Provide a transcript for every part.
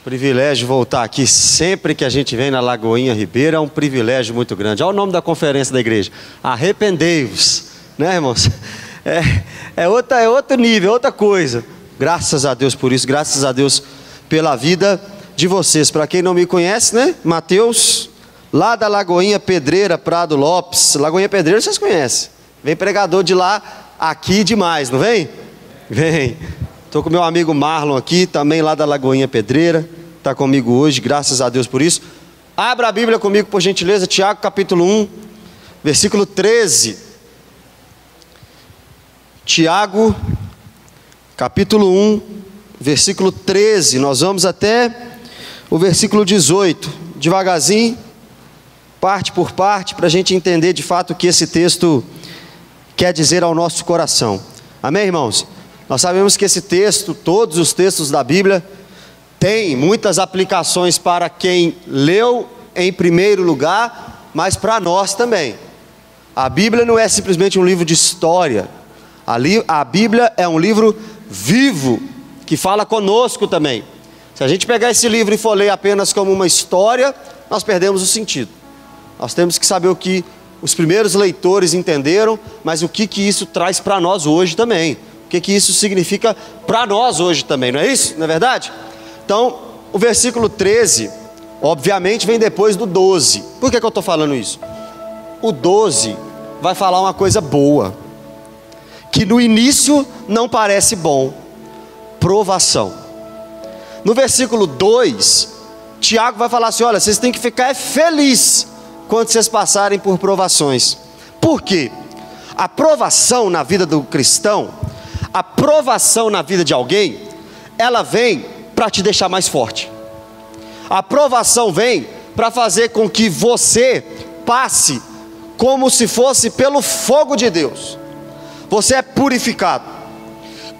Privilégio voltar aqui sempre que a gente vem na Lagoinha Ribeira, é um privilégio muito grande. Olha o nome da conferência da igreja: arrependei-vos, né, irmãos? É outro nível, outra coisa. Graças a Deus por isso, graças a Deus pela vida de vocês. Para quem não me conhece, né, Mateus, lá da Lagoinha Pedreira, Prado Lopes. Lagoinha Pedreira vocês conhecem, vem pregador de lá aqui demais, não vem? Vem. Estou com meu amigo Marlon aqui, também lá da Lagoinha Pedreira, está comigo hoje, graças a Deus por isso. Abra a Bíblia comigo, por gentileza, Tiago capítulo 1, versículo 13. Tiago capítulo 1, versículo 13, nós vamos até o versículo 18, devagarzinho, parte por parte, para a gente entender de fato o que esse texto quer dizer ao nosso coração. Amém, irmãos? Nós sabemos que esse texto, todos os textos da Bíblia, tem muitas aplicações para quem leu em primeiro lugar, mas para nós também. A Bíblia não é simplesmente um livro de história, a Bíblia é um livro vivo, que fala conosco também. Se a gente pegar esse livro e for ler apenas como uma história, nós perdemos o sentido. Nós temos que saber o que os primeiros leitores entenderam, mas o que isso traz para nós hoje também. O que isso significa para nós hoje também, não é isso? Não é verdade? Então, o versículo 13, obviamente, vem depois do 12. Por que eu estou falando isso? O 12 vai falar uma coisa boa, que no início não parece bom: provação. No versículo 2, Tiago vai falar assim: olha, vocês têm que ficar felizes quando vocês passarem por provações. Por quê? A provação na vida do cristão, a provação na vida de alguém, ela vem para te deixar mais forte. A provação vem para fazer com que você passe como se fosse pelo fogo de Deus. Você é purificado.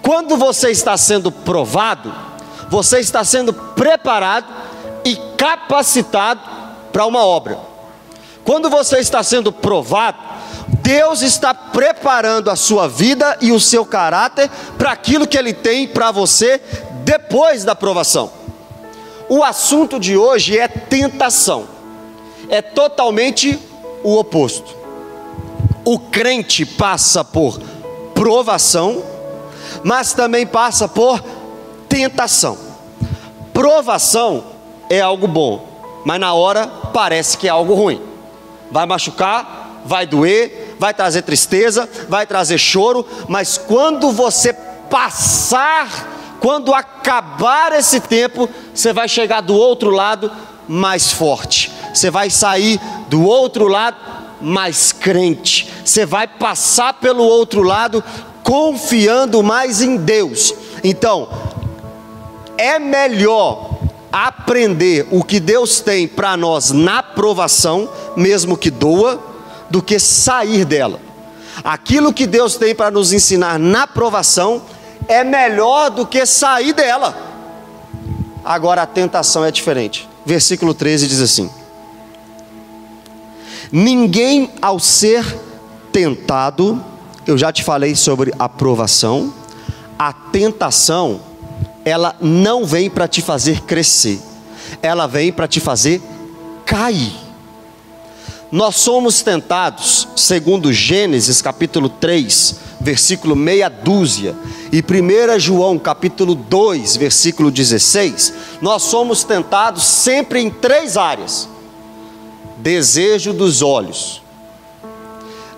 Quando você está sendo provado, você está sendo preparado e capacitado para uma obra. Quando você está sendo provado, Deus está preparando a sua vida e o seu caráter para aquilo que Ele tem para você depois da provação. O assunto de hoje é tentação. É totalmente o oposto. O crente passa por provação, mas também passa por tentação. Provação é algo bom, mas na hora parece que é algo ruim. Vai machucar, vai doer, vai trazer tristeza, vai trazer choro, mas quando você passar, quando acabar esse tempo, você vai chegar do outro lado mais forte. Você vai sair do outro lado mais crente. Você vai passar pelo outro lado confiando mais em Deus. Então, é melhor aprender o que Deus tem para nós na provação, mesmo que doa, do que sair dela. Aquilo que Deus tem para nos ensinar na provação é melhor do que sair dela. Agora a tentação é diferente. Versículo 13 diz assim: ninguém ao ser tentado, eu já te falei sobre a provação, a tentação, ela não vem para te fazer crescer, ela vem para te fazer cair. Nós somos tentados, segundo Gênesis capítulo 3, versículo meia dúzia, e 1 João capítulo 2, versículo 16, nós somos tentados sempre em 3 áreas: desejo dos olhos,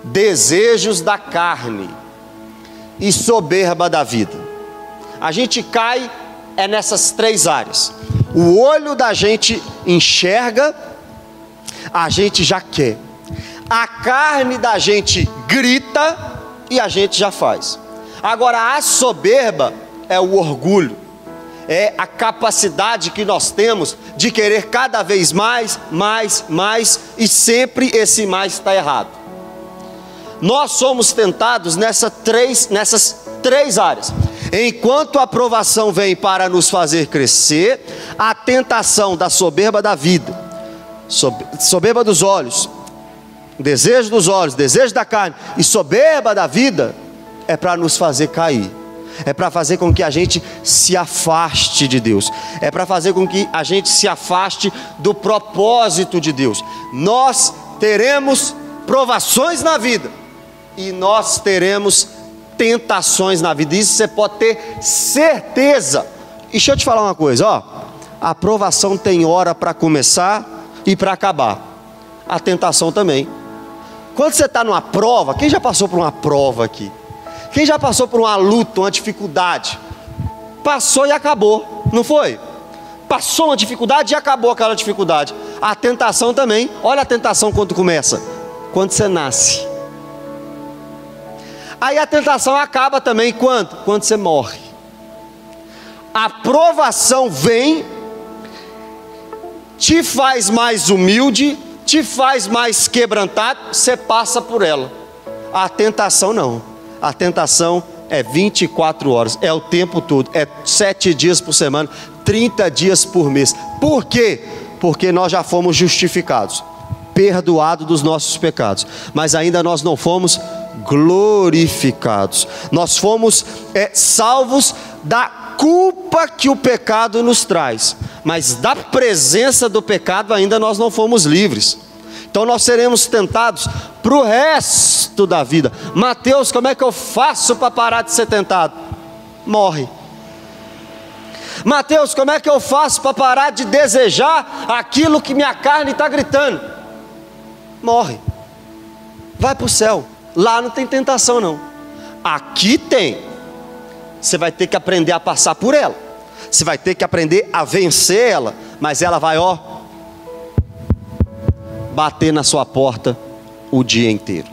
desejos da carne e soberba da vida. A gente cai nessas 3 áreas. O olho da gente enxerga, a gente já quer. A carne da gente grita e a gente já faz. Agora a soberba é o orgulho, é a capacidade que nós temos de querer cada vez mais, e sempre esse mais está errado. Nós somos tentados nessas três áreas. Enquanto a provação vem para nos fazer crescer, a tentação da soberba da vida, soberba dos olhos, desejo dos olhos, desejo da carne e soberba da vida, é para nos fazer cair. é para fazer com que a gente se afaste de Deus, é para fazer com que a gente se afaste do propósito de Deus. Nós teremos provações na vida e nós teremos tentações na vida, isso você pode ter certeza. E deixa eu te falar uma coisa, ó, a provação tem hora para começar e para acabar, a tentação também. Quando você está numa prova, quem já passou por uma prova aqui? Quem já passou por uma luta, uma dificuldade? Passou e acabou, não foi? Passou uma dificuldade e acabou aquela dificuldade. A tentação também, olha a tentação quando começa, quando você nasce. Aí a tentação acaba também quando? Quando você morre. A provação vem, te faz mais humilde, te faz mais quebrantado, você passa por ela. A tentação não, a tentação é 24 horas, é o tempo todo, é 7 dias por semana, 30 dias por mês. Por quê? Porque nós já fomos justificados, perdoados dos nossos pecados, mas ainda nós não fomos glorificados. Nós fomos salvos da culpa que o pecado nos traz, mas da presença do pecado ainda nós não fomos livres. Então nós seremos tentados para o resto da vida. Mateus, como é que eu faço para parar de ser tentado? Morre. Mateus, como é que eu faço para parar de desejar aquilo que minha carne está gritando? Morre. Vai para o céu. Lá não tem tentação não. Aqui tem. Você vai ter que aprender a passar por ela. Você vai ter que aprender a vencer ela. Mas ela vai, ó, bater na sua porta o dia inteiro.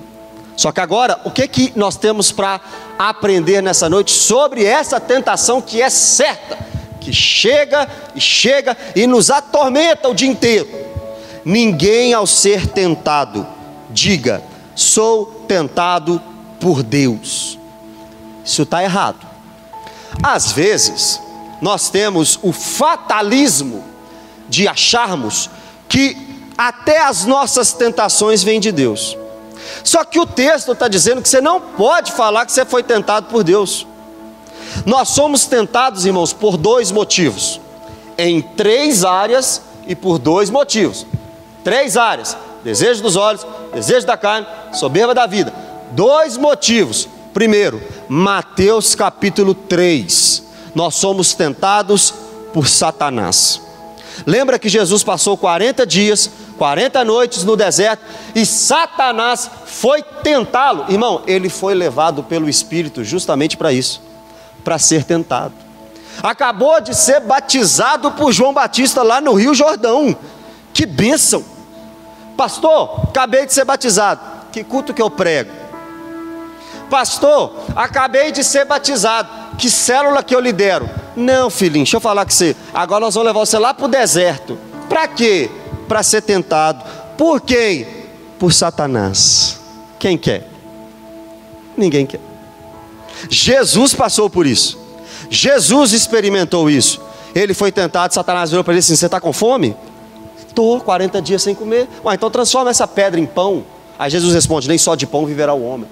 Só que agora, o que nós temos para aprender nessa noite sobre essa tentação que é certa, que chega e chega e nos atormenta o dia inteiro? Ninguém ao ser tentado diga: sou tentado por Deus. Isso está errado. Às vezes nós temos o fatalismo de acharmos que até as nossas tentações vêm de Deus. Só que o texto está dizendo que você não pode falar que você foi tentado por Deus. Nós somos tentados, irmãos, por 2 motivos, em 3 áreas e por 2 motivos. 3 áreas: desejo dos olhos, desejo da carne, soberba da vida. 2 motivos. Primeiro, Mateus capítulo 3, nós somos tentados por Satanás. Lembra que Jesus passou 40 dias, 40 noites no deserto, e Satanás foi tentá-lo. Irmão, ele foi levado pelo Espírito justamente para isso, para ser tentado. Acabou de ser batizado por João Batista lá no Rio Jordão. Que bênção! Pastor, acabei de ser batizado. Que culto que eu prego? Pastor, acabei de ser batizado. Que célula que eu lidero? Não, filhinho, deixa eu falar com você. Agora nós vamos levar você lá para o deserto. Para quê? Para ser tentado. Por quem? Por Satanás. Quem quer? Ninguém quer. Jesus passou por isso. Jesus experimentou isso. Ele foi tentado, Satanás virou para ele assim: você está com fome? Estou, 40 dias sem comer. Ué, então transforma essa pedra em pão. Aí Jesus responde: nem só de pão viverá o homem.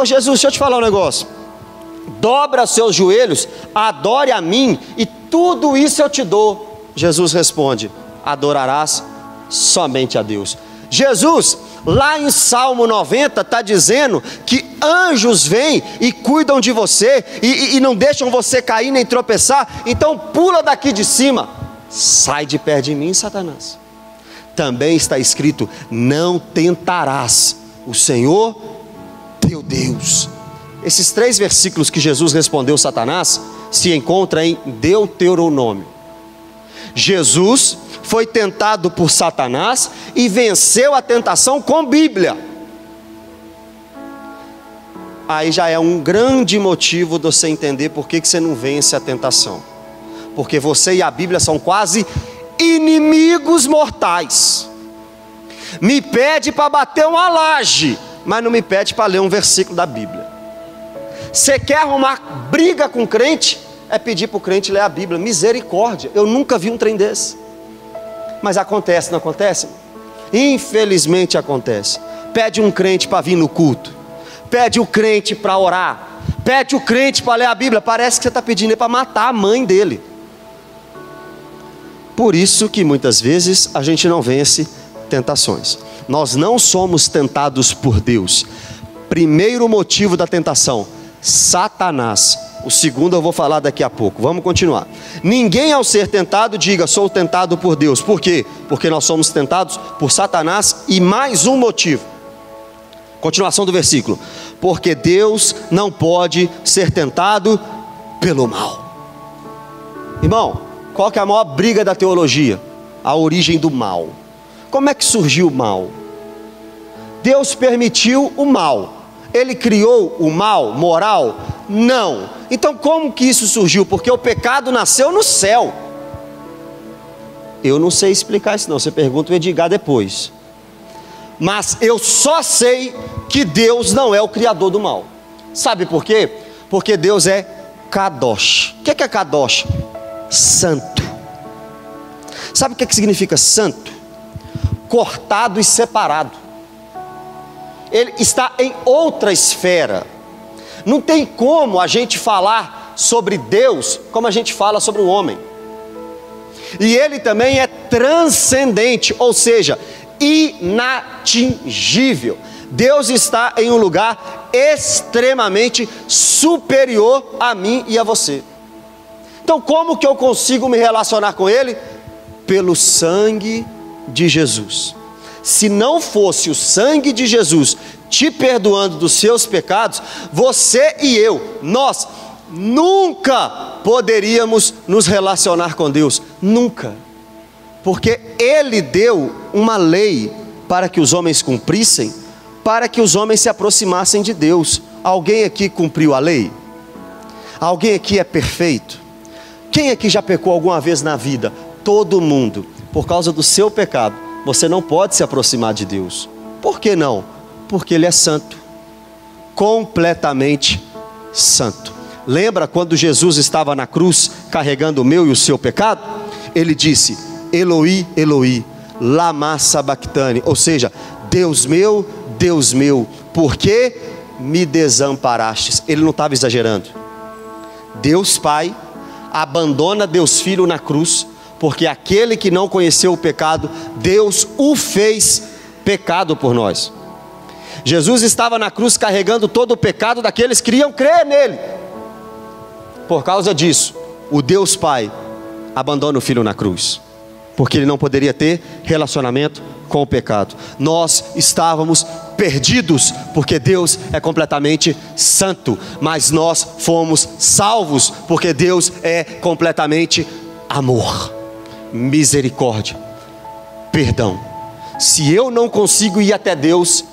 Jesus, deixa eu te falar um negócio. Dobra os seus joelhos, adore a mim, e tudo isso eu te dou. Jesus responde: adorarás somente a Deus. Jesus, lá em Salmo 90, está dizendo que anjos vêm e cuidam de você, e não deixam você cair nem tropeçar. Então pula daqui de cima, sai de perto de mim, Satanás. Também está escrito: não tentarás o Senhor teu Deus. Esses 3 versículos que Jesus respondeu Satanás se encontram em Deuteronômio. Jesus foi tentado por Satanás e venceu a tentação com Bíblia. Aí já é um grande motivo de você entender por que você não vence a tentação. Porque você e a Bíblia são quase inimigos mortais. Me pede para bater uma laje, mas não me pede para ler um versículo da Bíblia. Você quer arrumar briga com crente? É pedir para o crente ler a Bíblia. Misericórdia, eu nunca vi um trem desse. Mas acontece, não acontece? Infelizmente acontece. Pede um crente para vir no culto, pede o crente para orar, pede o crente para ler a Bíblia, parece que você está pedindo para matar a mãe dele. Por isso que muitas vezes a gente não vence tentações. Nós não somos tentados por Deus. Primeiro motivo da tentação: Satanás. O segundo eu vou falar daqui a pouco. Vamos continuar. Ninguém ao ser tentado diga: sou tentado por Deus. Por quê? Porque nós somos tentados por Satanás. E mais um motivo. Continuação do versículo: porque Deus não pode ser tentado pelo mal. Irmão, qual que é a maior briga da teologia? A origem do mal. Como é que surgiu o mal? Deus permitiu o mal. Ele criou o mal moral? Não. Então como que isso surgiu? Porque o pecado nasceu no céu. Eu não sei explicar isso não, você pergunta o Edgar depois. Mas eu só sei que Deus não é o criador do mal. Sabe por quê? Porque Deus é Kadosh. O que é Kadosh? Santo. Sabe o que significa santo? Cortado e separado. Ele está em outra esfera. Não tem como a gente falar sobre Deus como a gente fala sobre o homem. E ele também é transcendente, ou seja, inatingível. Deus está em um lugar extremamente superior a mim e a você. Então como que eu consigo me relacionar com Ele? Pelo sangue de Jesus. Se não fosse o sangue de Jesus te perdoando dos seus pecados, você e eu, nós nunca poderíamos nos relacionar com Deus. Nunca. Porque Ele deu uma lei para que os homens cumprissem, para que os homens se aproximassem de Deus. Alguém aqui cumpriu a lei? Alguém aqui é perfeito? Quem aqui já pecou alguma vez na vida? Todo mundo. Por causa do seu pecado, você não pode se aproximar de Deus. Por que não? Porque Ele é santo. Completamente santo. Lembra quando Jesus estava na cruz carregando o meu e o seu pecado? Ele disse: Eloi, Eloi, lama sabachthani. Ou seja, Deus meu, por que me desamparastes? Ele não estava exagerando. Deus Pai abandona Deus Filho na cruz, porque aquele que não conheceu o pecado, Deus o fez pecado por nós. Jesus estava na cruz carregando todo o pecado daqueles que iriam crer nele. Por causa disso, o Deus Pai abandona o Filho na cruz, porque ele não poderia ter relacionamento com o pecado. Nós estávamos perdidos, porque Deus é completamente santo, mas nós fomos salvos, porque Deus é completamente amor, misericórdia, perdão. Se eu não consigo ir até Deus,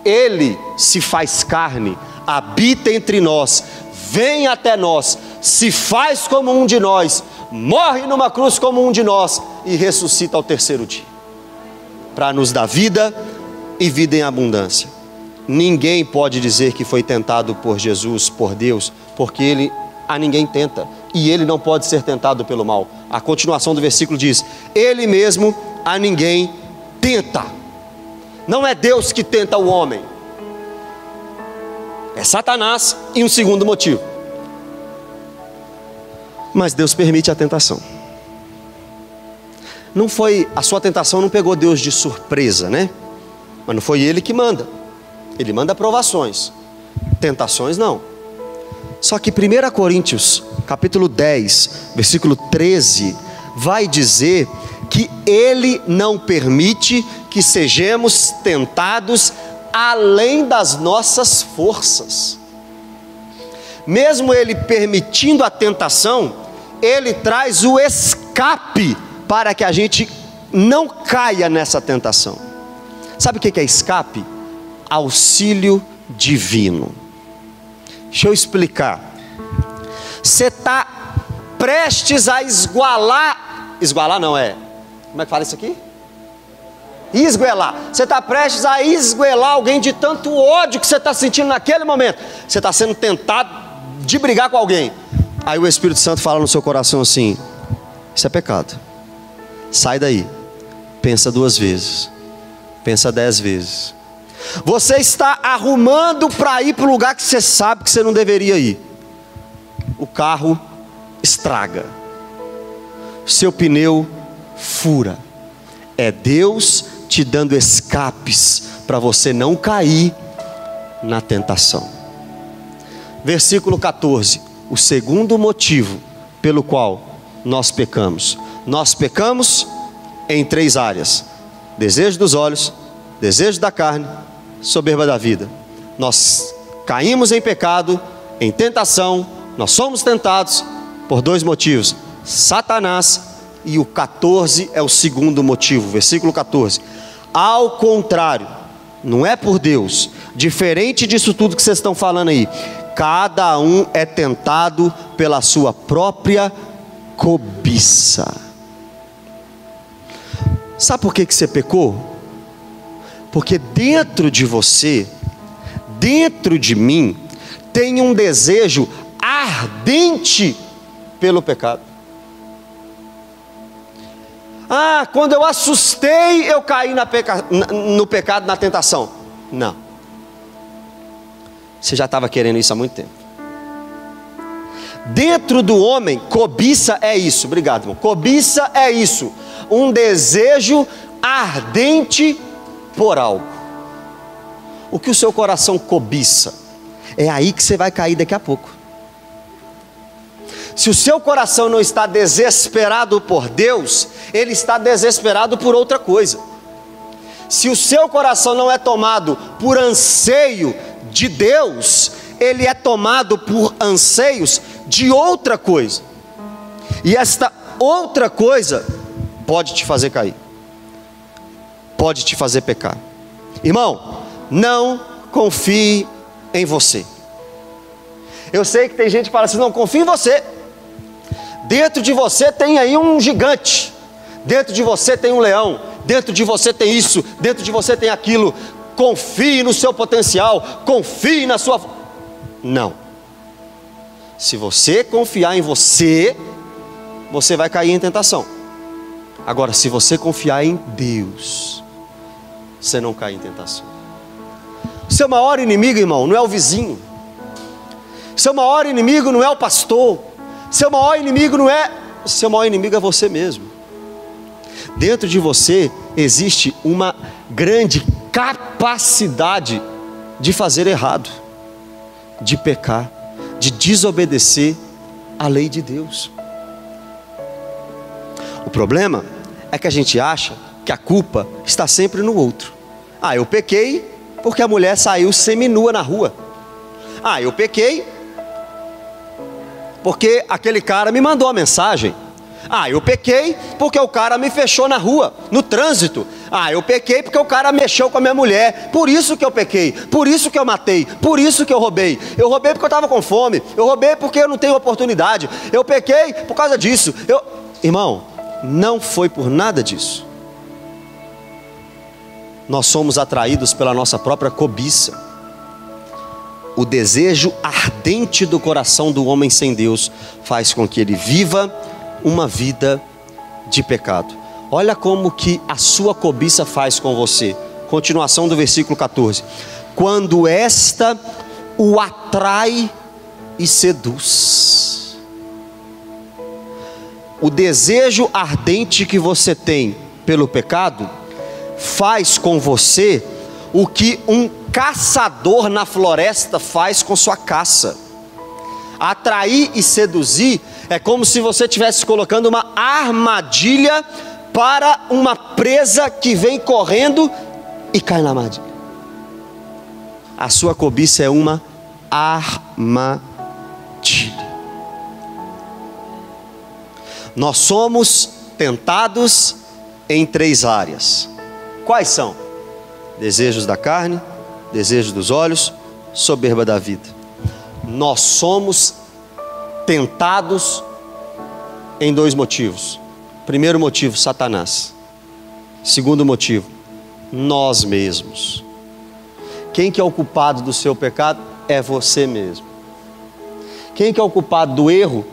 Ele se faz carne, habita entre nós, vem até nós, se faz como um de nós, morre numa cruz como um de nós e ressuscita ao terceiro dia, para nos dar vida e vida em abundância. Ninguém pode dizer que foi tentado por Jesus, por Deus, porque Ele a ninguém tenta, e Ele não pode ser tentado pelo mal. A continuação do versículo diz: Ele mesmo a ninguém tenta. Não é Deus que tenta o homem, é Satanás. E um segundo motivo: mas Deus permite a tentação. Não foi, a sua tentação não pegou Deus de surpresa, né? Mas não foi Ele que manda. Ele manda provações, tentações não. Só que 1 Coríntios capítulo 10 versículo 13 vai dizer que Ele não permite que sejamos tentados além das nossas forças. Mesmo Ele permitindo a tentação, Ele traz o escape para que a gente não caia nessa tentação. Sabe o que é escape? Auxílio divino. Deixa eu explicar. Você está prestes a esgualar não é? Como é que fala isso aqui? Esguelar. Você está prestes a esguelar alguém de tanto ódio que você está sentindo naquele momento. Você está sendo tentado de brigar com alguém. Aí o Espírito Santo fala no seu coração assim: isso é pecado, sai daí. Pensa 2 vezes, pensa 10 vezes. Você está arrumando para ir para o lugar que você sabe que você não deveria ir. O carro estraga. Seu pneu fura. É Deus te dando escapes para você não cair na tentação. Versículo 14. O segundo motivo pelo qual nós pecamos. Nós pecamos em 3 áreas: desejo dos olhos, desejo da carne, soberba da vida. Nós caímos em pecado, em tentação. Nós somos tentados por 2 motivos: Satanás, e o 14 é o segundo motivo. Versículo 14. Ao contrário, não é por Deus, diferente disso tudo que vocês estão falando aí, cada um é tentado pela sua própria cobiça. Sabe por que você pecou? Porque dentro de você, dentro de mim, tem um desejo ardente pelo pecado. Ah, quando eu assustei, eu caí no pecado, na tentação. Não. Você já estava querendo isso há muito tempo. Dentro do homem, cobiça é isso. Obrigado, irmão. Cobiça é isso. Um desejo ardente por algo. O que o seu coração cobiça, é aí que você vai cair daqui a pouco. Se o seu coração não está desesperado por Deus, ele está desesperado por outra coisa. Se o seu coração não é tomado por anseio de Deus, ele é tomado por anseios de outra coisa. E esta outra coisa pode te fazer cair, pode te fazer pecar. Irmão, não confie em você. Eu sei que tem gente que fala assim: não, confie em você. Dentro de você tem aí um gigante, dentro de você tem um leão, dentro de você tem isso, dentro de você tem aquilo. Confie no seu potencial, confie na sua... Não. Se você confiar em você, você vai cair em tentação. Agora, se você confiar em Deus, você não cai em tentação. Seu maior inimigo, irmão, não é o vizinho. Seu maior inimigo não é o pastor. Seu maior inimigo não é... Seu maior inimigo é você mesmo. Dentro de você existe uma grande capacidade de fazer errado, de pecar, de desobedecer à lei de Deus. O problema é que a gente acha que a culpa está sempre no outro. Ah, eu pequei porque a mulher saiu seminua na rua. Ah, eu pequei porque aquele cara me mandou a mensagem. Ah, eu pequei porque o cara me fechou na rua, no trânsito. Ah, eu pequei porque o cara mexeu com a minha mulher. Por isso que eu pequei, por isso que eu matei, por isso que eu roubei. Eu roubei porque eu estava com fome, eu roubei porque eu não tenho oportunidade. Eu pequei por causa disso. Irmão, não foi por nada disso. Nós somos atraídos pela nossa própria cobiça. O desejo ardente do coração do homem sem Deus faz com que ele viva uma vida de pecado. Olha como que a sua cobiça faz com você. Continuação do versículo 14. Quando esta o atrai e seduz. O desejo ardente que você tem pelo pecado faz com você o que um caçador na floresta faz com sua caça. Atrair e seduzir é como se você estivesse colocando uma armadilha para uma presa que vem correndo e cai na armadilha. A sua cobiça é uma armadilha. Nós somos tentados em 3 áreas. Quais são? Desejos da carne, desejos dos olhos, soberba da vida. Nós somos tentados em 2 motivos. Primeiro motivo, Satanás. Segundo motivo, nós mesmos. Quem que é o culpado do seu pecado? É você mesmo. Quem que é o culpado do erro?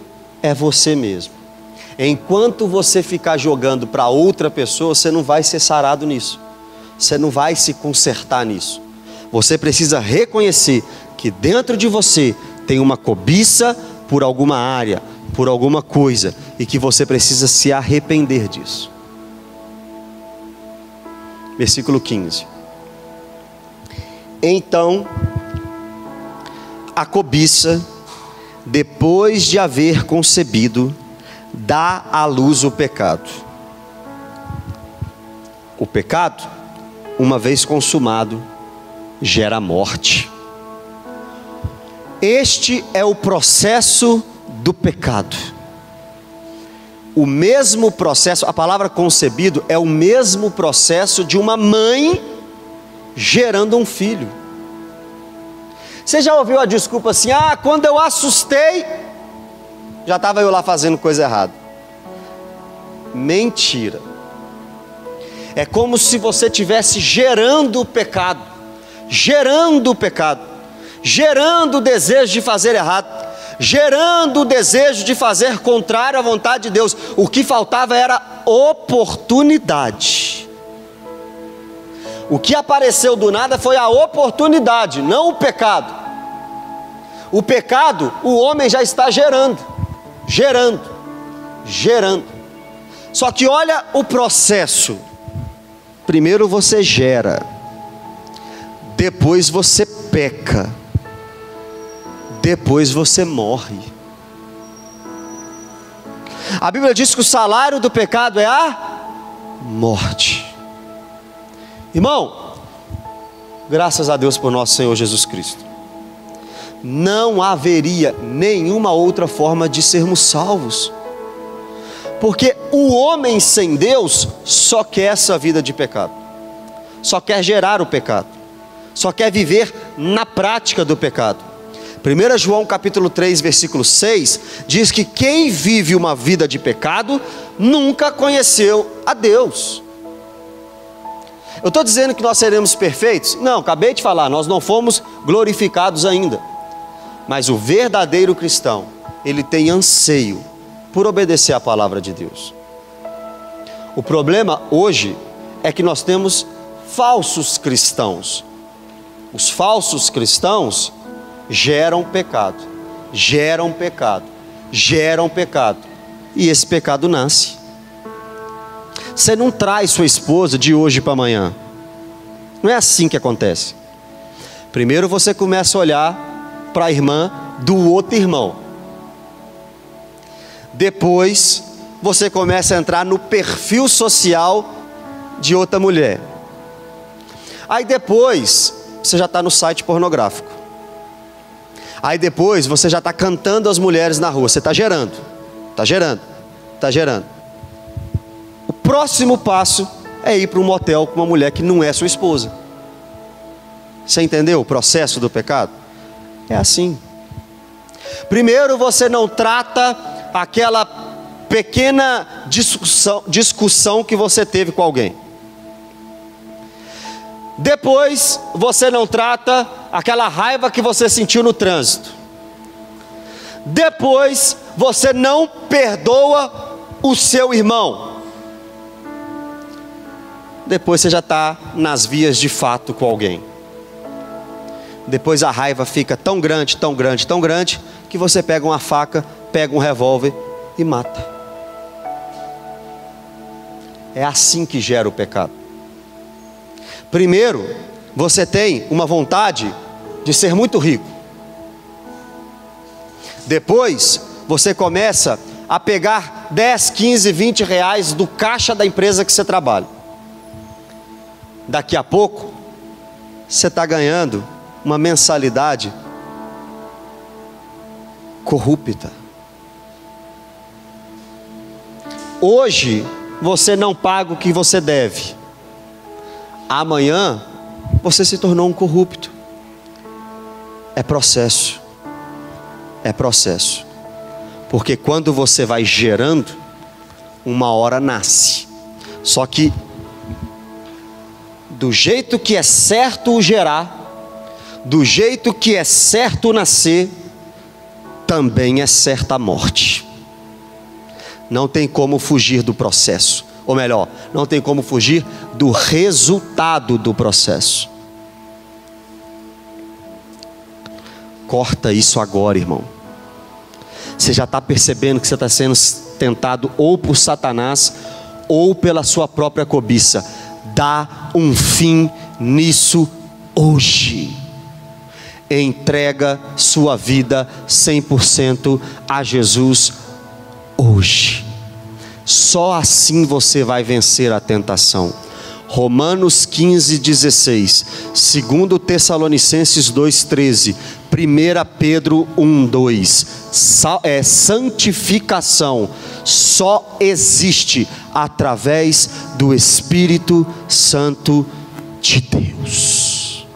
É você mesmo. Enquanto você ficar jogando para outra pessoa, você não vai ser sarado nisso. Você não vai se consertar nisso. Você precisa reconhecer que dentro de você tem uma cobiça por alguma área, por alguma coisa, e que você precisa se arrepender disso. Versículo 15. Então, a cobiça, depois de haver concebido, dá à luz o pecado. O pecado, uma vez consumado, gera morte. Este é o processo do pecado. O mesmo processo, a palavra concebido é o mesmo processo de uma mãe gerando um filho. Você já ouviu a desculpa assim: ah, quando eu assustei, já estava eu lá fazendo coisa errada. Mentira. É como se você estivesse gerando o pecado, gerando o pecado, gerando o desejo de fazer errado, gerando o desejo de fazer contrário à vontade de Deus. O que faltava era oportunidade. O que apareceu do nada foi a oportunidade, não o pecado. O pecado, o homem já está gerando. Só que olha o processo. Primeiro você gera, depois você peca, depois você morre. A Bíblia diz que o salário do pecado é a morte. Irmão, graças a Deus por nosso Senhor Jesus Cristo, não haveria nenhuma outra forma de sermos salvos, porque o homem sem Deus só quer essa vida de pecado, só quer gerar o pecado, só quer viver na prática do pecado. 1 João capítulo 3 versículo 6 diz que quem vive uma vida de pecado nunca conheceu a Deus. Eu estou dizendo que nós seremos perfeitos? Não, acabei de falar, nós não fomos glorificados ainda. Mas o verdadeiro cristão, ele tem anseio por obedecer a palavra de Deus. O problema hoje é que nós temos falsos cristãos. Os falsos cristãos geram pecado, e esse pecado nasce. Você não traz sua esposa de hoje para amanhã, não é assim que acontece. Primeiro você começa a olhar para a irmã do outro irmão, depois você começa a entrar no perfil social de outra mulher, aí depois você já está no site pornográfico, aí depois você já está cantando as mulheres na rua. Você está gerando. O próximo passo é ir para um motel com uma mulher que não é sua esposa. Você entendeu o processo do pecado? É assim. Primeiro você não trata aquela pequena discussão que você teve com alguém. Depois você não trata aquela raiva que você sentiu no trânsito. Depois você não perdoa o seu irmão. Depois você já está nas vias de fato com alguém. Depois a raiva fica tão grande, que você pega uma faca, pega um revólver e mata. É assim que gera o pecado. Primeiro, você tem uma vontade de ser muito rico. Depois, você começa a pegar 10, 15, 20 reais do caixa da empresa que você trabalha. Daqui a pouco, você está ganhando uma mensalidade corrupta. Hoje, você não paga o que você deve. Amanhã, você se tornou um corrupto. É processo. Porque quando você vai gerando, uma hora nasce. Só que, do jeito que é certo o gerar, do jeito que é certo nascer, também é certa a morte. Não tem como fugir do processo. Ou melhor, não tem como fugir do resultado do processo. Corta isso agora, irmão. Você já está percebendo que você está sendo tentado ou por Satanás ou pela sua própria cobiça. Dá um fim nisso hoje. Entrega sua vida 100% a Jesus hoje. Só assim você vai vencer a tentação. Romanos 15:16, 2 Tessalonicenses 2:13, 1 Pedro 1:2. Santificação só existe através do Espírito Santo de Deus.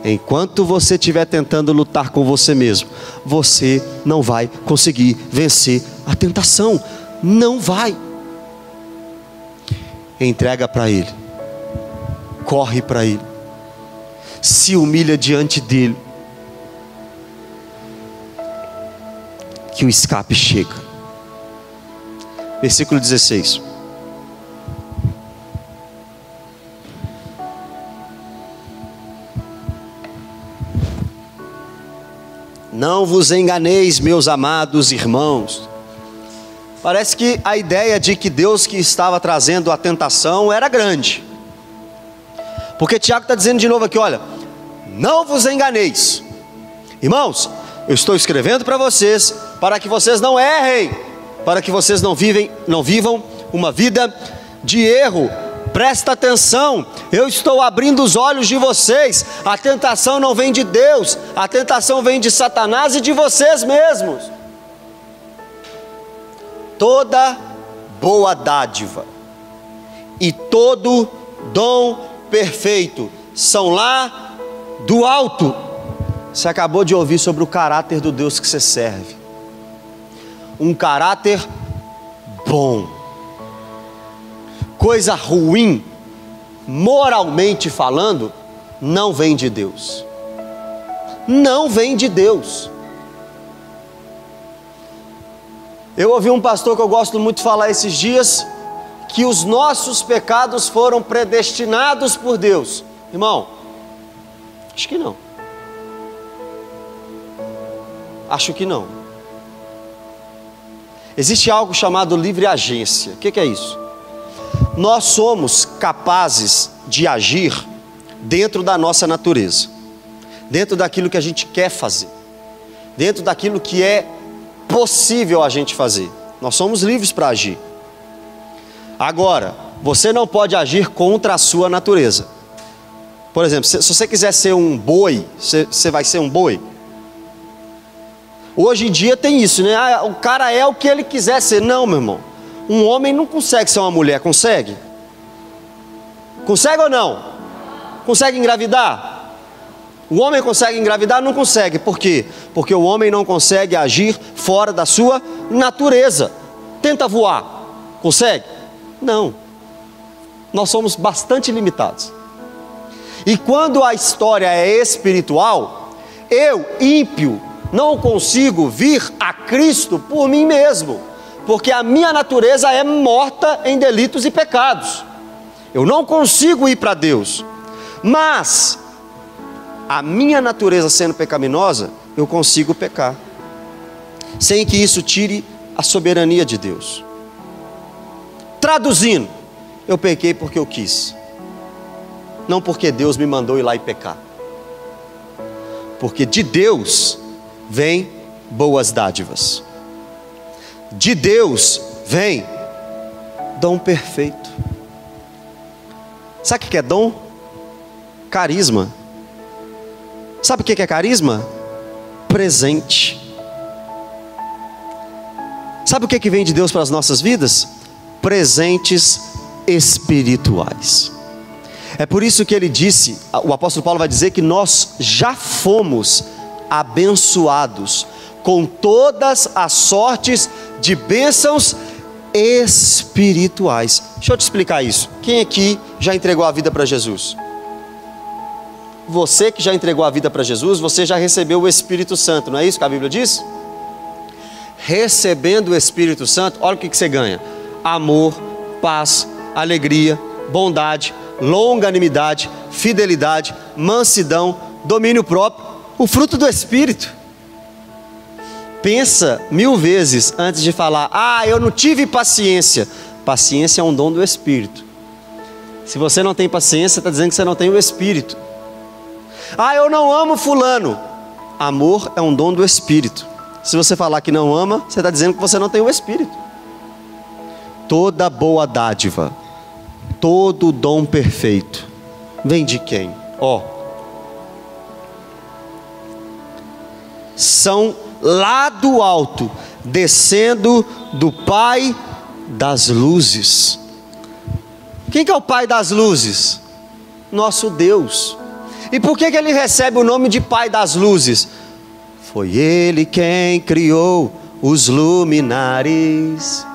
Enquanto você estiver tentando lutar com você mesmo, você não vai conseguir vencer a tentação. Não vai. Entrega para Ele, corre para Ele, se humilha diante dEle, que o escape chega. Versículo 16. Não vos enganeis, meus amados irmãos. Parece que a ideia de que Deus que estava trazendo a tentação era grande. Porque Tiago está dizendo de novo aqui, olha, não vos enganeis. Irmãos, eu estou escrevendo para vocês, para que vocês não errem, para que vocês não vivam uma vida de erro. Presta atenção, eu estou abrindo os olhos de vocês. A tentação não vem de Deus, a tentação vem de Satanás e de vocês mesmos. Toda boa dádiva e todo dom perfeito são lá do alto. Você acabou de ouvir sobre o caráter do Deus que você serve. Um caráter bom. Coisa ruim, moralmente falando, não vem de Deus. Não vem de Deus. Eu ouvi um pastor que eu gosto muito de falar esses dias, que os nossos pecados foram predestinados por Deus. Irmão, acho que não. Acho que não. Existe algo chamado livre agência. O que é isso? Nós somos capazes de agir dentro da nossa natureza, dentro daquilo que a gente quer fazer, dentro daquilo que é possível a gente fazer. Nós somos livres para agir. Agora, você não pode agir contra a sua natureza. Por exemplo, se você quiser ser um boi, você vai ser um boi. Hoje em dia tem isso, né? Ah, o cara é o que ele quiser ser. Não, meu irmão. Um homem não consegue ser uma mulher, consegue? Consegue ou não? Consegue engravidar? O homem consegue engravidar? Não consegue. Por quê? Porque o homem não consegue agir fora da sua natureza. Tenta voar. Consegue? Não. Nós somos bastante limitados. E quando a história é espiritual, eu, ímpio, não consigo vir a Cristo por mim mesmo, porque a minha natureza é morta em delitos e pecados. Eu não consigo ir para Deus. Mas a minha natureza sendo pecaminosa, eu consigo pecar, sem que isso tire a soberania de Deus. Traduzindo, eu pequei porque eu quis, não porque Deus me mandou ir lá e pecar. Porque de Deus vem boas dádivas, de Deus vem dom perfeito. Sabe o que é dom? Carisma. Sabe o que é carisma? Presente. Sabe o que vem de Deus para as nossas vidas? Presentes espirituais. É por isso que ele disse, o apóstolo Paulo vai dizer que nós já fomos abençoados com todas as sortes de bênçãos espirituais. Deixa eu te explicar isso. Quem aqui já entregou a vida para Jesus? Você que já entregou a vida para Jesus, você já recebeu o Espírito Santo, não é isso que a Bíblia diz? Recebendo o Espírito Santo, olha o que você ganha: amor, paz, alegria, bondade, longanimidade, fidelidade, mansidão, domínio próprio. o fruto do Espírito. Pensa 1000 vezes antes de falar: ah, eu não tive paciência. Paciência é um dom do Espírito. Se você não tem paciência, está dizendo que você não tem o Espírito. Ah, eu não amo fulano. Amor é um dom do Espírito. Se você falar que não ama, você está dizendo que você não tem o Espírito. Toda boa dádiva, todo dom perfeito, vem de quem? São lá do alto, descendo do Pai das luzes. Quem que é o Pai das luzes? Nosso Deus. E por que ele recebe o nome de Pai das luzes? Foi Ele quem criou os luminares,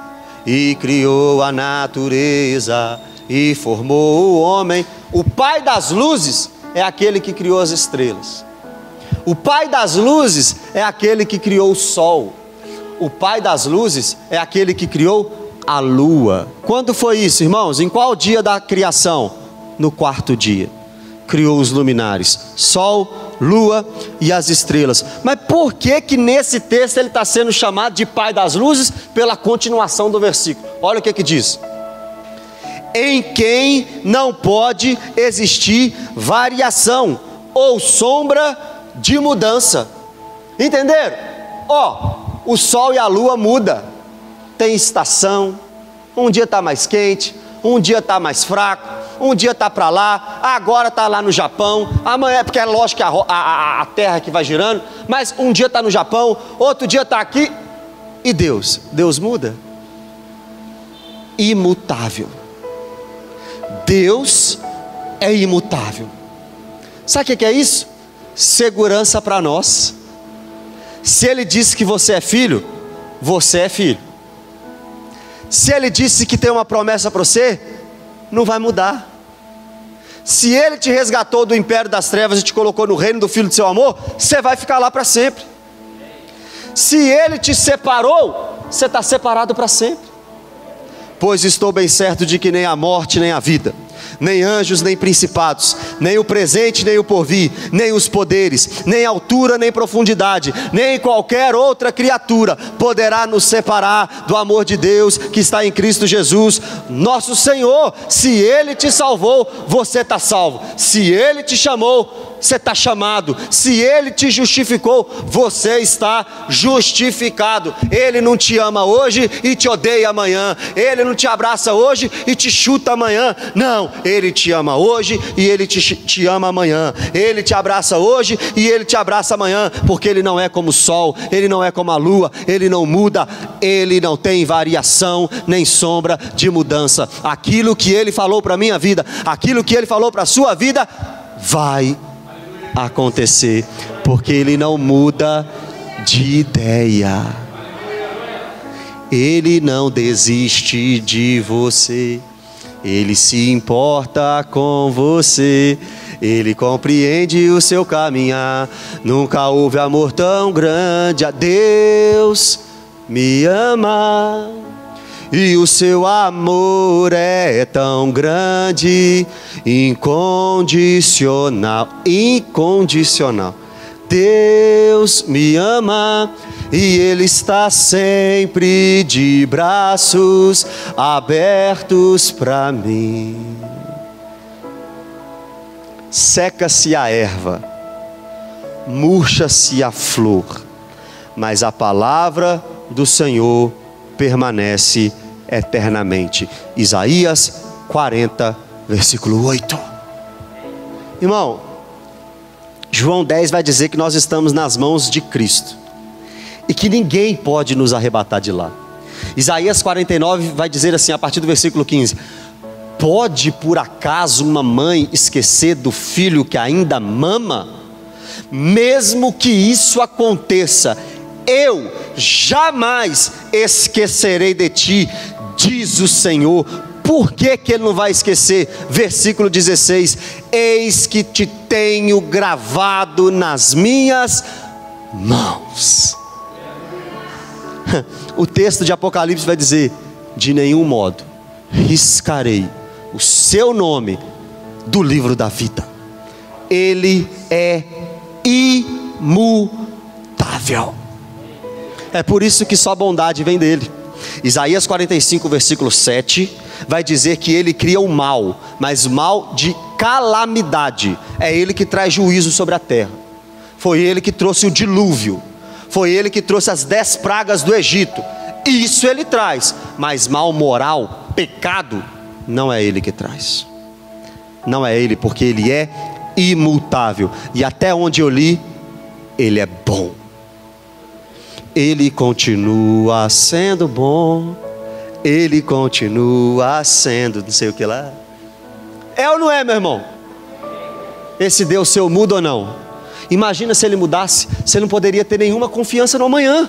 e criou a natureza, e formou o homem. O Pai das luzes é aquele que criou as estrelas. O Pai das luzes é aquele que criou o sol. O Pai das luzes é aquele que criou a lua. Quando foi isso, irmãos? Em qual dia da criação? No 4º dia. Criou os luminares, sol, lua e as estrelas. Mas por que nesse texto ele está sendo chamado de Pai das luzes? Pela continuação do versículo. Olha o que diz: em quem não pode existir variação ou sombra de mudança. Entenderam? O sol e a lua mudam. Tem estação. Um dia está mais quente, um dia está mais fraco, um dia está para lá, agora está lá no Japão, amanhã, porque é lógico que a terra que vai girando, mas um dia está no Japão, outro dia está aqui. E Deus muda? Imutável. Deus é imutável. Sabe o que é isso? Segurança para nós. Se Ele disse que você é filho, você é filho. Se Ele disse que tem uma promessa para você, não vai mudar. Se Ele te resgatou do império das trevas e te colocou no reino do Filho do seu amor, você vai ficar lá para sempre. Se Ele te separou, você está separado para sempre. Pois estou bem certo de que nem a morte, nem a vida, nem anjos, nem principados, nem o presente, nem o porvir, nem os poderes, nem altura, nem profundidade, nem qualquer outra criatura poderá nos separar do amor de Deus que está em Cristo Jesus, nosso Senhor. Se Ele te salvou, você está salvo. Se Ele te chamou, você está chamado. Se Ele te justificou, você está justificado. Ele não te ama hoje e te odeia amanhã. Ele não te abraça hoje e te chuta amanhã. Não, Ele te ama hoje e Ele te ama amanhã. Ele te abraça hoje e Ele te abraça amanhã, porque Ele não é como o sol, Ele não é como a lua, Ele não muda, Ele não tem variação nem sombra de mudança. Aquilo que Ele falou para a minha vida, aquilo que Ele falou para a sua vida, vai acontecer, porque Ele não muda de ideia. Ele não desiste de você. Ele se importa com você. Ele compreende o seu caminhar. Nunca houve amor tão grande. A Deus me ama, e o seu amor é tão grande, incondicional, incondicional. Deus me ama e Ele está sempre de braços abertos para mim. Seca-se a erva, murcha-se a flor, mas a palavra do Senhor permanece eternamente. Isaías 40, versículo 8. Irmão, João 10 vai dizer que nós estamos nas mãos de Cristo e que ninguém pode nos arrebatar de lá. Isaías 49 vai dizer assim, a partir do versículo 15: pode por acaso uma mãe esquecer do filho que ainda mama? Mesmo que isso aconteça, eu jamais esquecerei de ti, diz o Senhor. Por que Ele não vai esquecer? Versículo 16: eis que te tenho gravado nas minhas mãos. O texto de Apocalipse vai dizer: de nenhum modo riscarei o seu nome do livro da vida. Ele é imutável. É por isso que só bondade vem dele. Isaías 45, versículo 7, vai dizer que ele cria o mal, mas mal de calamidade. É ele que traz juízo sobre a terra. Foi ele que trouxe o dilúvio. Foi ele que trouxe as 10 pragas do Egito. Isso ele traz, mas mal moral, pecado, não é ele que traz. Não é ele, porque ele é imutável. E até onde eu li, ele é bom. Ele continua sendo bom. Ele continua sendo não sei o que lá. É ou não é, meu irmão? Esse Deus seu muda ou não? Imagina se ele mudasse, você não poderia ter nenhuma confiança no amanhã.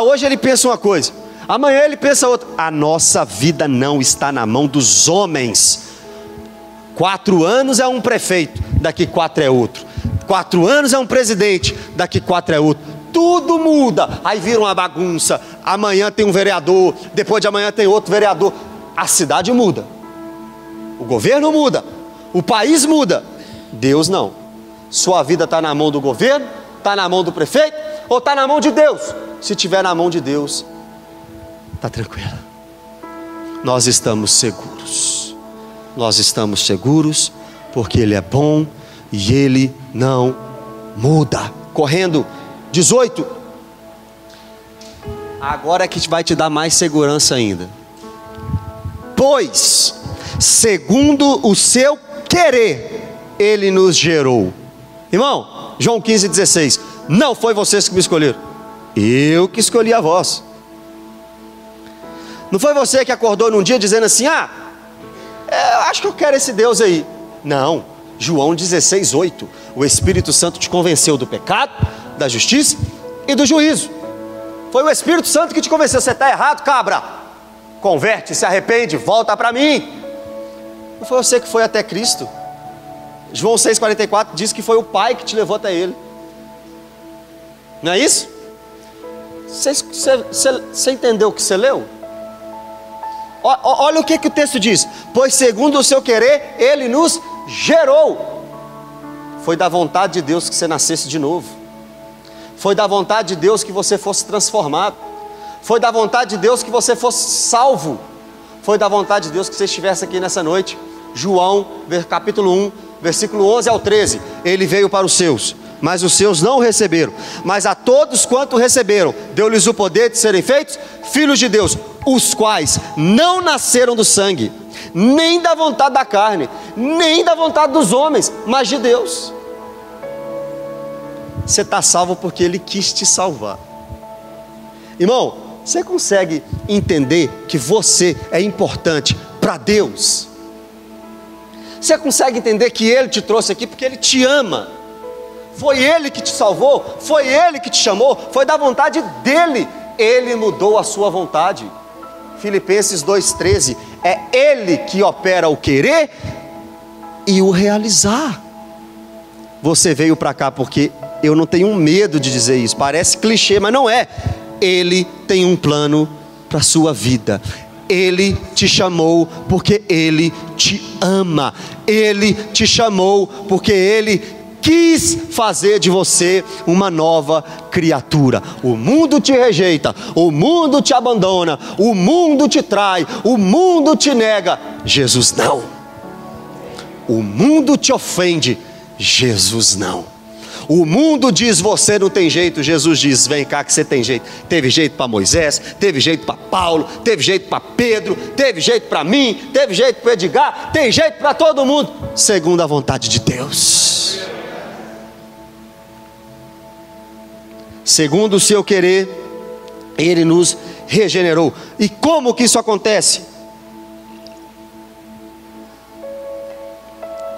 Hoje ele pensa uma coisa, amanhã ele pensa outra. A nossa vida não está na mão dos homens. 4 anos é um prefeito, daqui 4 é outro. 4 anos é um presidente, daqui 4 é outro. Tudo muda, aí vira uma bagunça. Amanhã tem um vereador, depois de amanhã tem outro vereador. A cidade muda, o governo muda, o país muda. Deus não. Sua vida está na mão do governo, está na mão do prefeito, ou está na mão de Deus? Se estiver na mão de Deus, está tranquilo. Nós estamos seguros. Nós estamos seguros, porque Ele é bom e Ele não muda. Correndo, 18. Agora é que vai te dar mais segurança ainda. Pois, segundo o seu querer, Ele nos gerou. Irmão, João 15,16. Não foi vocês que me escolheram, eu que escolhi a vós. Não foi você que acordou num dia dizendo assim: eu acho que eu quero esse Deus aí. Não, João 16,8. O Espírito Santo te convenceu do pecado, da justiça e do juízo. Foi o Espírito Santo que te convenceu. Você está errado, cabra. Converte, se arrepende, volta para mim. Não foi você que foi até Cristo. João 6,44 diz que foi o Pai que te levou até Ele. Não é isso? Você entendeu o que você leu? Olha o que o texto diz. Pois segundo o seu querer, Ele nos gerou. Foi da vontade de Deus que você nascesse de novo. Foi da vontade de Deus que você fosse transformado. Foi da vontade de Deus que você fosse salvo. Foi da vontade de Deus que você estivesse aqui nessa noite. João, capítulo 1, versículo 11 ao 13. Ele veio para os seus, mas os seus não o receberam. Mas a todos quanto receberam, deu-lhes o poder de serem feitos filhos de Deus, os quais não nasceram do sangue, nem da vontade da carne, nem da vontade dos homens, mas de Deus. Você está salvo porque Ele quis te salvar. Irmão, você consegue entender que você é importante para Deus? Você consegue entender que Ele te trouxe aqui porque Ele te ama? Foi Ele que te salvou, foi Ele que te chamou, foi da vontade dEle. Ele mudou a sua vontade. Filipenses 2,13. É Ele que opera o querer e o realizar. Você veio para cá porque eu não tenho medo de dizer isso, parece clichê, mas não é. Ele tem um plano para a sua vida. Ele te chamou porque Ele te ama. Ele te chamou porque Ele quis fazer de você uma nova criatura. O mundo te rejeita, o mundo te abandona, o mundo te trai, o mundo te nega. Jesus não. O mundo te ofende, Jesus não. O mundo diz você não tem jeito, Jesus diz vem cá que você tem jeito. Teve jeito para Moisés, teve jeito para Paulo, teve jeito para Pedro, teve jeito para mim, teve jeito para Edgar, tem jeito para todo mundo, segundo a vontade de Deus. Segundo o seu querer, Ele nos regenerou. E como que isso acontece?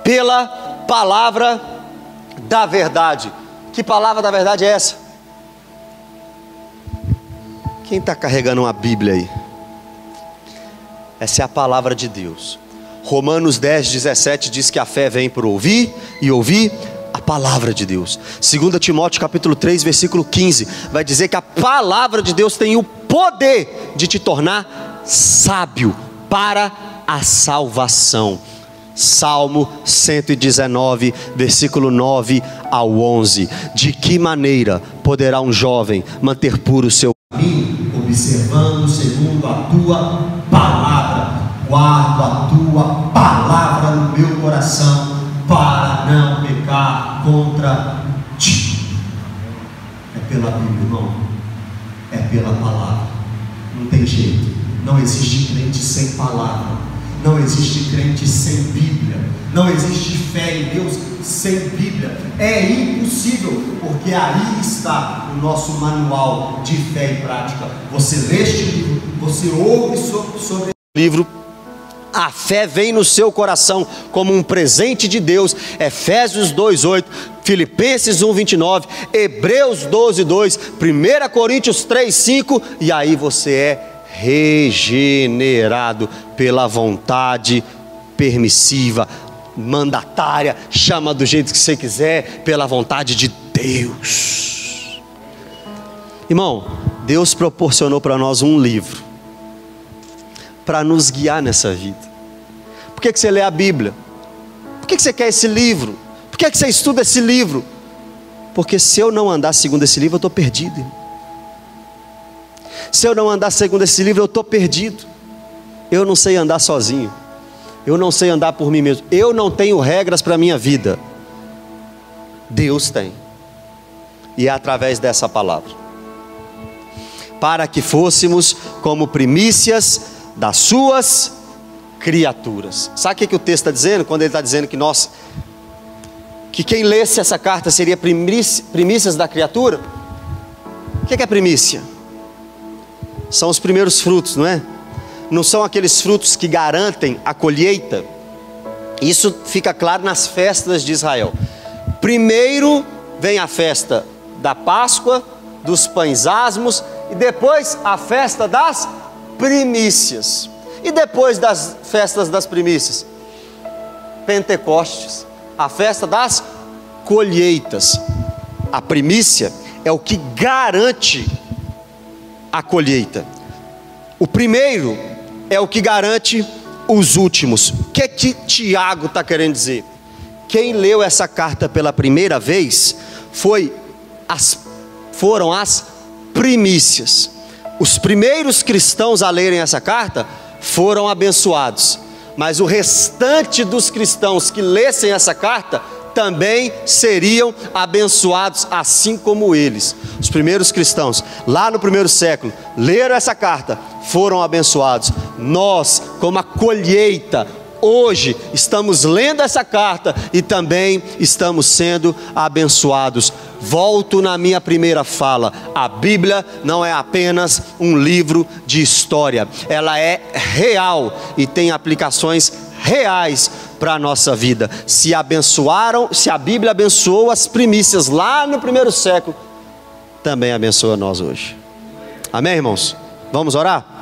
Pela palavra da verdade. Que palavra da verdade é essa? Quem está carregando uma Bíblia aí? Essa é a palavra de Deus. Romanos 10:17 diz que a fé vem por ouvir e ouvir a palavra de Deus. 2 Timóteo capítulo 3 versículo 15 vai dizer que a palavra de Deus tem o poder de te tornar sábio para a salvação. Salmo 119, versículo 9 ao 11. De que maneira poderá um jovem manter puro o seu caminho? Observando segundo a tua palavra. Guardo a tua palavra no meu coração, para não pecar contra ti. É pela Bíblia, irmão. É pela palavra. Não tem jeito. Não existe crente sem palavra. Não existe crente sem Bíblia. Não existe fé em Deus sem Bíblia. É impossível, porque aí está o nosso manual de fé e prática. Você lê este livro, você ouve sobre o livro, a fé vem no seu coração como um presente de Deus. Efésios 2:8, Filipenses 1:29, Hebreus 12:2, 1 Coríntios 3:5, e aí você é regenerado pela vontade permissiva, mandatária, chama do jeito que você quiser, pela vontade de Deus. Irmão, Deus proporcionou para nós um livro para nos guiar nessa vida. Por que você lê a Bíblia? Por que você quer esse livro? Por que você estuda esse livro? Porque se eu não andar segundo esse livro, eu estou perdido, irmão. Se eu não andar segundo esse livro, eu estou perdido. Eu não sei andar sozinho. Eu não sei andar por mim mesmo. Eu não tenho regras para a minha vida. Deus tem. E é através dessa palavra. Para que fôssemos como primícias das suas criaturas. Sabe o que o texto está dizendo? Quando ele está dizendo que quem lesse essa carta seria primícias da criatura. O que é primícia? São os primeiros frutos, não é? Não são aqueles frutos que garantem a colheita. Isso fica claro nas festas de Israel. Primeiro vem a festa da Páscoa, dos pães asmos, e depois a festa das primícias. E depois das festas das primícias, Pentecostes, a festa das colheitas. A primícia é o que garante a colheita. O primeiro é o que garante os últimos. O que é que Tiago está querendo dizer? Quem leu essa carta pela primeira vez foram as primícias. Os primeiros cristãos a lerem essa carta foram abençoados, mas o restante dos cristãos que lessem essa carta também seriam abençoados, assim como eles. Os primeiros cristãos, lá no primeiro século, leram essa carta, foram abençoados. Nós, como a colheita, hoje estamos lendo essa carta e também estamos sendo abençoados. Volto na minha primeira fala: a Bíblia não é apenas um livro de história, ela é real e tem aplicações reais para a nossa vida. Se a Bíblia abençoou as primícias lá no primeiro século, também abençoa nós hoje. Amém, irmãos? Vamos orar?